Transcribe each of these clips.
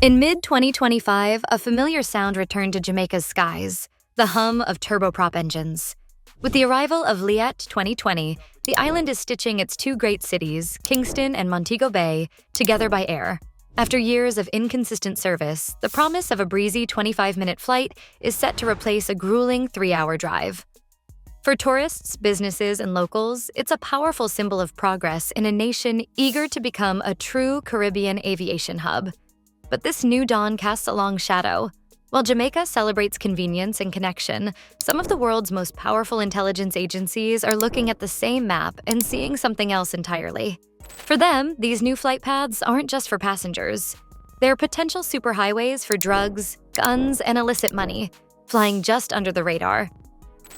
In mid-2025, a familiar sound returned to Jamaica's skies, the hum of turboprop engines. With the arrival of Liat 2020, the island is stitching its two great cities, Kingston and Montego Bay, together by air. After years of inconsistent service, the promise of a breezy 25-minute flight is set to replace a grueling 3-hour drive. For tourists, businesses, and locals, it's a powerful symbol of progress in a nation eager to become a true Caribbean aviation hub. But this new dawn casts a long shadow. While Jamaica celebrates convenience and connection, some of the world's most powerful intelligence agencies are looking at the same map and seeing something else entirely. For them, these new flight paths aren't just for passengers. They're potential superhighways for drugs, guns, and illicit money, flying just under the radar.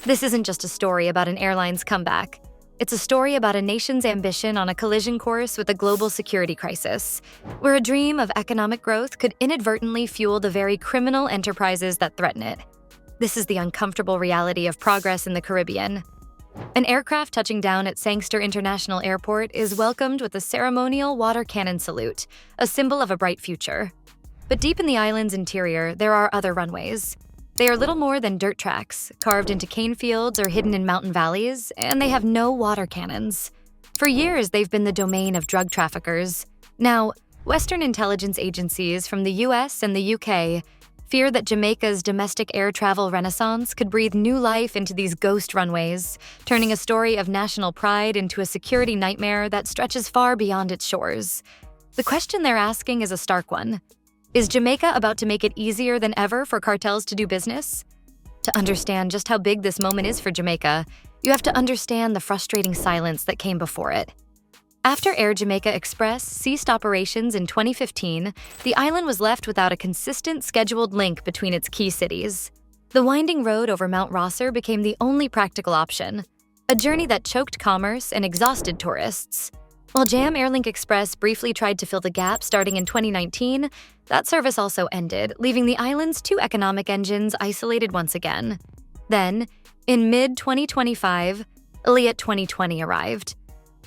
This isn't just a story about an airline's comeback. It's a story about a nation's ambition on a collision course with a global security crisis, where a dream of economic growth could inadvertently fuel the very criminal enterprises that threaten it. This is the uncomfortable reality of progress in the Caribbean. An aircraft touching down at Sangster International Airport is welcomed with a ceremonial water cannon salute, a symbol of a bright future. But deep in the island's interior, there are other runways. They are little more than dirt tracks, carved into cane fields or hidden in mountain valleys, and they have no water cannons. For years, they've been the domain of drug traffickers. Now, Western intelligence agencies from the US and the UK fear that Jamaica's domestic air travel renaissance could breathe new life into these ghost runways, turning a story of national pride into a security nightmare that stretches far beyond its shores. The question they're asking is a stark one. Is Jamaica about to make it easier than ever for cartels to do business? To understand just how big this moment is for Jamaica, you have to understand the frustrating silence that came before it. After Air Jamaica Express ceased operations in 2015, the island was left without a consistent scheduled link between its key cities. The winding road over Mount Rosser became the only practical option, a journey that choked commerce and exhausted tourists. While Jam Airlink Express briefly tried to fill the gap starting in 2019, that service also ended, leaving the island's two economic engines isolated once again. Then, in mid-2025, Liat 2020 arrived.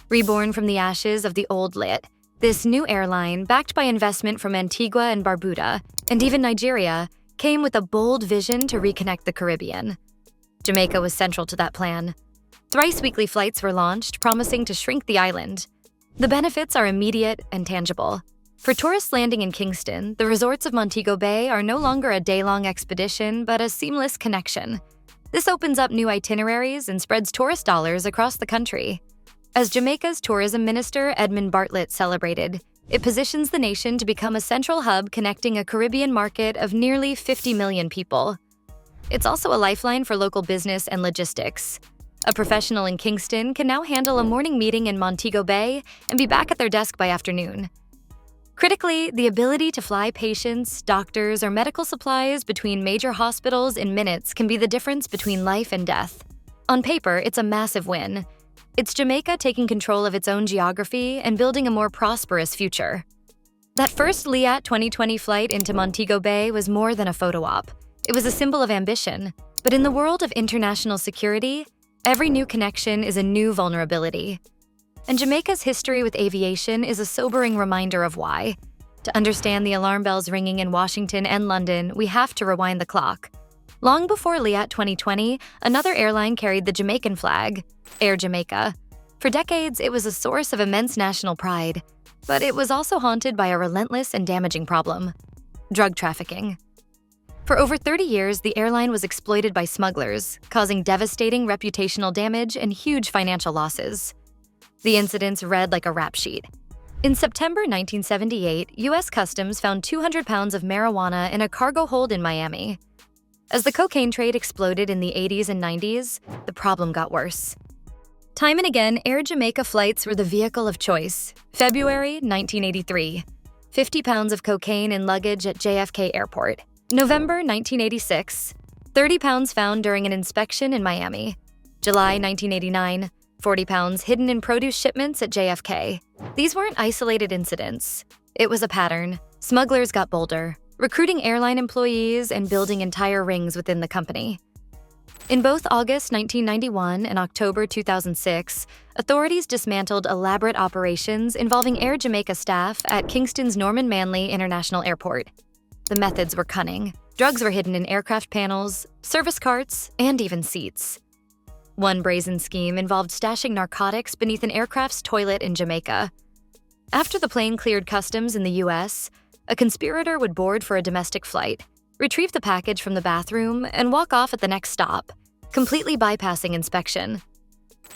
Reborn from the ashes of the old Lit, this new airline, backed by investment from Antigua and Barbuda, and even Nigeria, came with a bold vision to reconnect the Caribbean. Jamaica was central to that plan. Thrice-weekly flights were launched, promising to shrink the island. The benefits are immediate and tangible. For tourists landing in Kingston, the resorts of Montego Bay are no longer a day-long expedition, but a seamless connection. This opens up new itineraries and spreads tourist dollars across the country. As Jamaica's tourism minister, Edmund Bartlett, celebrated, it positions the nation to become a central hub connecting a Caribbean market of nearly 50 million people. It's also a lifeline for local business and logistics. A professional in Kingston can now handle a morning meeting in Montego Bay and be back at their desk by afternoon. Critically, the ability to fly patients, doctors, or medical supplies between major hospitals in minutes can be the difference between life and death. On paper, it's a massive win. It's Jamaica taking control of its own geography and building a more prosperous future. That first Liat 2020 flight into Montego Bay was more than a photo op. It was a symbol of ambition. But in the world of international security, every new connection is a new vulnerability. And Jamaica's history with aviation is a sobering reminder of why. To understand the alarm bells ringing in Washington and London, we have to rewind the clock. Long before Liat 2020, another airline carried the Jamaican flag, Air Jamaica. For decades, it was a source of immense national pride, but it was also haunted by a relentless and damaging problem: drug trafficking. For over 30 years, the airline was exploited by smugglers, causing devastating reputational damage and huge financial losses. The incidents read like a rap sheet. In September 1978, U.S. Customs found 200 pounds of marijuana in a cargo hold in Miami. As the cocaine trade exploded in the 80s and 90s, the problem got worse. Time and again, Air Jamaica flights were the vehicle of choice. February 1983, 50 pounds of cocaine in luggage at JFK Airport. November 1986, 30 pounds found during an inspection in Miami. July 1989, 40 pounds hidden in produce shipments at JFK. These weren't isolated incidents. It was a pattern. Smugglers got bolder, recruiting airline employees and building entire rings within the company. In both August 1991 and October 2006, authorities dismantled elaborate operations involving Air Jamaica staff at Kingston's Norman Manley International Airport. the methods were cunning. Drugs were hidden in aircraft panels, service carts, and even seats. One brazen scheme involved stashing narcotics beneath an aircraft's toilet in Jamaica. After the plane cleared customs in the US, a conspirator would board for a domestic flight, retrieve the package from the bathroom, and walk off at the next stop, completely bypassing inspection.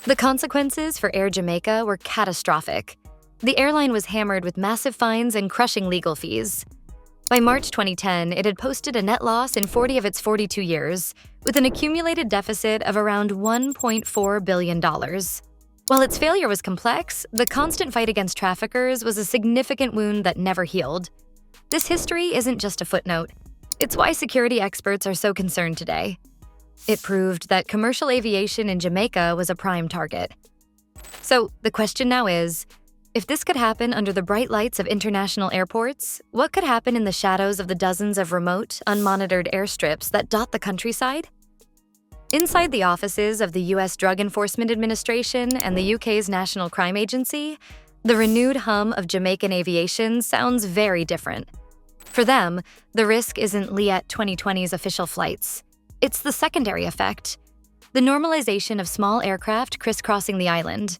The consequences for Air Jamaica were catastrophic. The airline was hammered with massive fines and crushing legal fees. By March 2010, it had posted a net loss in 40 of its 42 years, with an accumulated deficit of around $1.4 billion. While its failure was complex, the constant fight against traffickers was a significant wound that never healed. This history isn't just a footnote. It's why security experts are so concerned today. It proved that commercial aviation in Jamaica was a prime target. So the question now is, if this could happen under the bright lights of international airports, what could happen in the shadows of the dozens of remote, unmonitored airstrips that dot the countryside? Inside the offices of the US Drug Enforcement Administration and the UK's National Crime Agency, the renewed hum of Jamaican aviation sounds very different. For them, the risk isn't Liet 2020's official flights. It's the secondary effect, the normalization of small aircraft crisscrossing the island.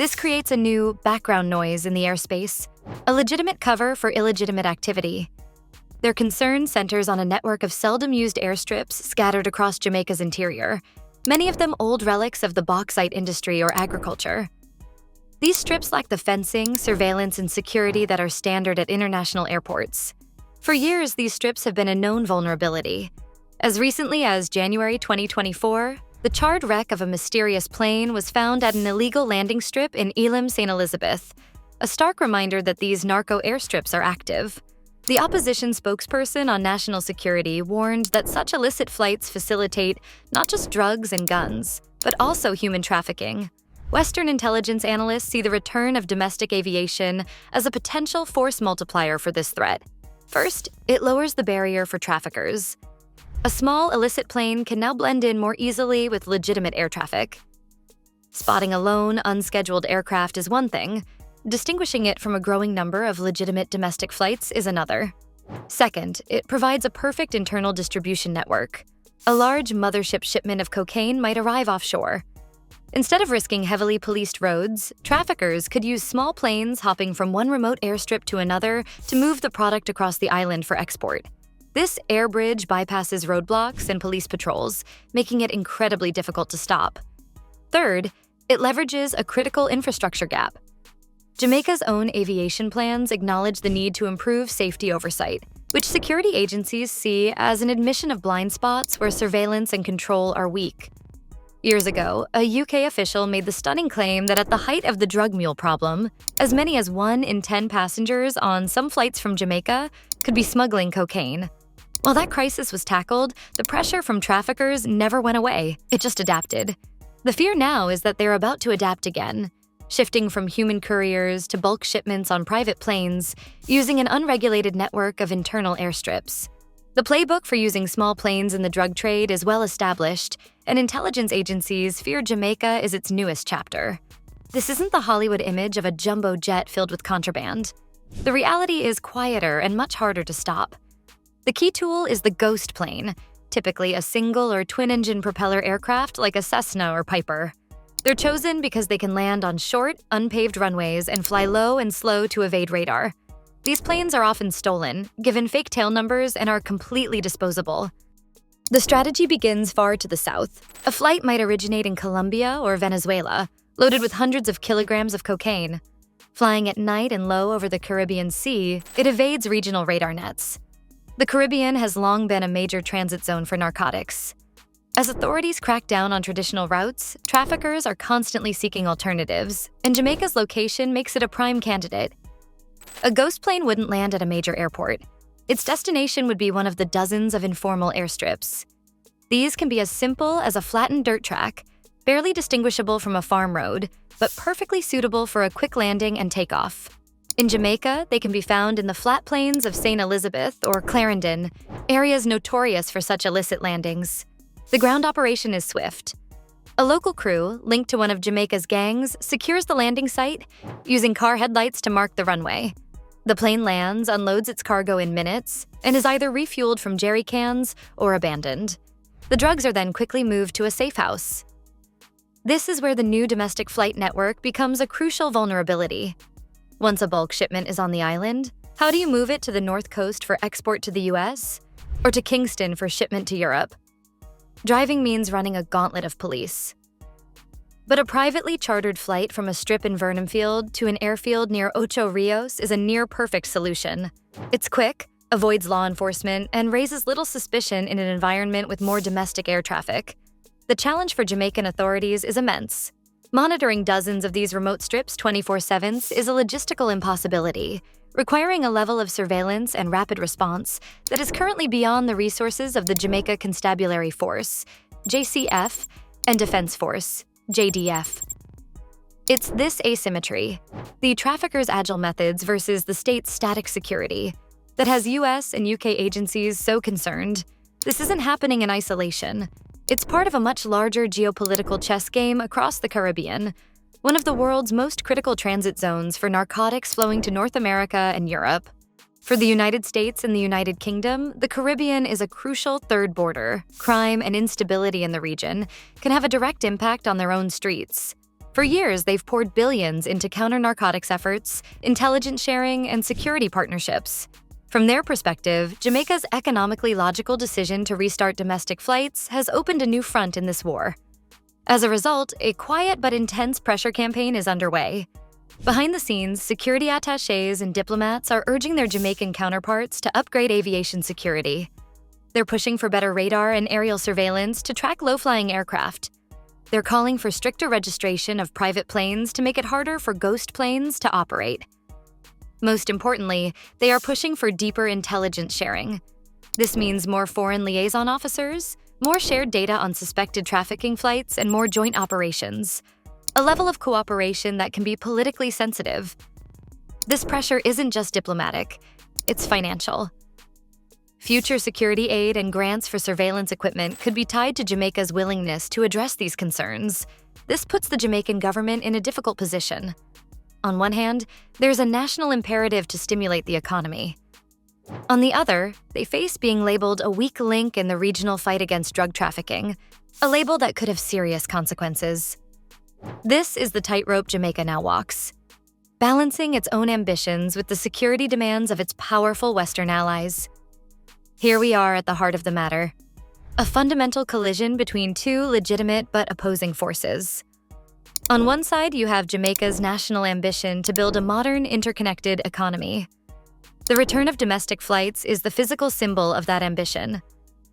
This creates a new background noise in the airspace, a legitimate cover for illegitimate activity. Their concern centers on a network of seldom-used airstrips scattered across Jamaica's interior, many of them old relics of the bauxite industry or agriculture. These strips lack the fencing, surveillance, and security that are standard at international airports. For years, these strips have been a known vulnerability. As recently as January 2024, the charred wreck of a mysterious plane was found at an illegal landing strip in Elim, St. Elizabeth, a stark reminder that these narco airstrips are active. The opposition spokesperson on national security warned that such illicit flights facilitate not just drugs and guns, but also human trafficking. Western intelligence analysts see the return of domestic aviation as a potential force multiplier for this threat. First, it lowers the barrier for traffickers. A small illicit plane can now blend in more easily with legitimate air traffic. Spotting a lone, unscheduled aircraft is one thing. Distinguishing it from a growing number of legitimate domestic flights is another. Second, it provides a perfect internal distribution network. A large mothership shipment of cocaine might arrive offshore. Instead of risking heavily policed roads, traffickers could use small planes hopping from one remote airstrip to another to move the product across the island for export. This air bridge bypasses roadblocks and police patrols, making it incredibly difficult to stop. Third, it leverages a critical infrastructure gap. Jamaica's own aviation plans acknowledge the need to improve safety oversight, which security agencies see as an admission of blind spots where surveillance and control are weak. Years ago, a UK official made the stunning claim that at the height of the drug mule problem, as many as 1 in 10 passengers on some flights from Jamaica could be smuggling cocaine. While that crisis was tackled, the pressure from traffickers never went away. It just adapted. The fear now is that they're about to adapt again, shifting from human couriers to bulk shipments on private planes, using an unregulated network of internal airstrips. The playbook for using small planes in the drug trade is well established, and intelligence agencies fear Jamaica is its newest chapter. This isn't the Hollywood image of a jumbo jet filled with contraband. The reality is quieter and much harder to stop. The key tool is the ghost plane, typically a single or twin-engine propeller aircraft like a Cessna or Piper. They're chosen because they can land on short, unpaved runways and fly low and slow to evade radar. These planes are often stolen, given fake tail numbers, and are completely disposable. The strategy begins far to the south. A flight might originate in Colombia or Venezuela, loaded with hundreds of kilograms of cocaine. Flying at night and low over the Caribbean Sea, it evades regional radar nets. The Caribbean has long been a major transit zone for narcotics. As authorities crack down on traditional routes, traffickers are constantly seeking alternatives, and Jamaica's location makes it a prime candidate. A ghost plane wouldn't land at a major airport. Its destination would be one of the dozens of informal airstrips. These can be as simple as a flattened dirt track, barely distinguishable from a farm road, but perfectly suitable for a quick landing and takeoff. In Jamaica, they can be found in the flat plains of St. Elizabeth or Clarendon, areas notorious for such illicit landings. The ground operation is swift. A local crew, linked to one of Jamaica's gangs, secures the landing site, using car headlights to mark the runway. The plane lands, unloads its cargo in minutes, and is either refueled from jerry cans or abandoned. The drugs are then quickly moved to a safe house. This is where the new domestic flight network becomes a crucial vulnerability. Once a bulk shipment is on the island, how do you move it to the North Coast for export to the US? Or to Kingston for shipment to Europe? Driving means running a gauntlet of police. But a privately chartered flight from a strip in Vernonfield to an airfield near Ocho Rios is a near-perfect solution. It's quick, avoids law enforcement, and raises little suspicion in an environment with more domestic air traffic. The challenge for Jamaican authorities is immense. Monitoring dozens of these remote strips 24/7 is a logistical impossibility, requiring a level of surveillance and rapid response that is currently beyond the resources of the Jamaica Constabulary Force, JCF, and Defense Force, JDF. It's this asymmetry, the traffickers' agile methods versus the state's static security, that has US and UK agencies so concerned. This isn't happening in isolation. It's part of a much larger geopolitical chess game across the Caribbean, one of the world's most critical transit zones for narcotics flowing to North America and Europe. For the United States and the United Kingdom, the Caribbean is a crucial third border. Crime and instability in the region can have a direct impact on their own streets. For years, they've poured billions into counter-narcotics efforts, intelligence sharing, and security partnerships. From their perspective, Jamaica's economically logical decision to restart domestic flights has opened a new front in this war. As a result, a quiet but intense pressure campaign is underway. Behind the scenes, security attachés and diplomats are urging their Jamaican counterparts to upgrade aviation security. They're pushing for better radar and aerial surveillance to track low-flying aircraft. They're calling for stricter registration of private planes to make it harder for ghost planes to operate. Most importantly, they are pushing for deeper intelligence sharing. This means more foreign liaison officers, more shared data on suspected trafficking flights, and more joint operations. A level of cooperation that can be politically sensitive. This pressure isn't just diplomatic, it's financial. Future security aid and grants for surveillance equipment could be tied to Jamaica's willingness to address these concerns. This puts the Jamaican government in a difficult position. On one hand, there's a national imperative to stimulate the economy. On the other, they face being labeled a weak link in the regional fight against drug trafficking, a label that could have serious consequences. This is the tightrope Jamaica now walks, balancing its own ambitions with the security demands of its powerful Western allies. Here we are at the heart of the matter, a fundamental collision between two legitimate but opposing forces. On one side, you have Jamaica's national ambition to build a modern, interconnected economy. The return of domestic flights is the physical symbol of that ambition.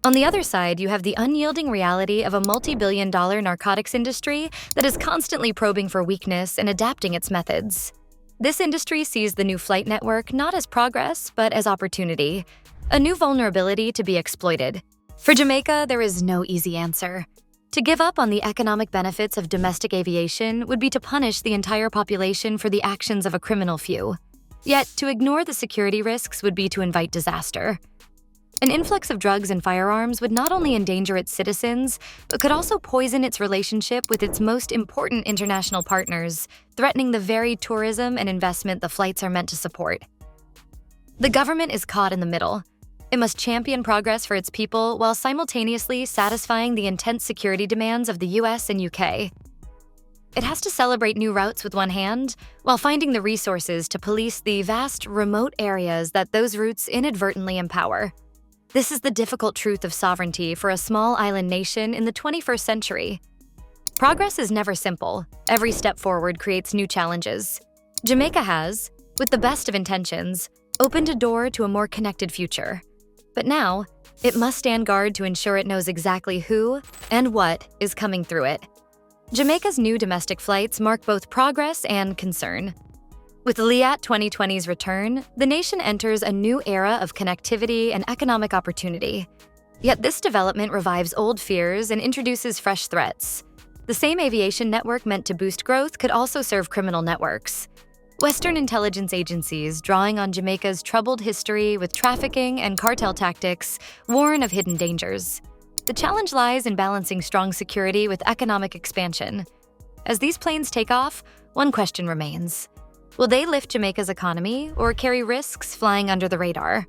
On the other side, you have the unyielding reality of a multi-billion-dollar narcotics industry that is constantly probing for weakness and adapting its methods. This industry sees the new flight network not as progress, but as opportunity, a new vulnerability to be exploited. For Jamaica, there is no easy answer. To give up on the economic benefits of domestic aviation would be to punish the entire population for the actions of a criminal few. Yet, to ignore the security risks would be to invite disaster. An influx of drugs and firearms would not only endanger its citizens, but could also poison its relationship with its most important international partners, threatening the very tourism and investment the flights are meant to support. The government is caught in the middle. It must champion progress for its people while simultaneously satisfying the intense security demands of the US and UK. It has to celebrate new routes with one hand, while finding the resources to police the vast, remote areas that those routes inadvertently empower. This is the difficult truth of sovereignty for a small island nation in the 21st century. Progress is never simple. Every step forward creates new challenges. Jamaica has, with the best of intentions, opened a door to a more connected future. But now, it must stand guard to ensure it knows exactly who and what is coming through it. Jamaica's new domestic flights mark both progress and concern. With LIAT 2020's return, the nation enters a new era of connectivity and economic opportunity. Yet this development revives old fears and introduces fresh threats. The same aviation network meant to boost growth could also serve criminal networks. Western intelligence agencies, drawing on Jamaica's troubled history with trafficking and cartel tactics, warn of hidden dangers. The challenge lies in balancing strong security with economic expansion. As these planes take off, one question remains. Will they lift Jamaica's economy or carry risks flying under the radar?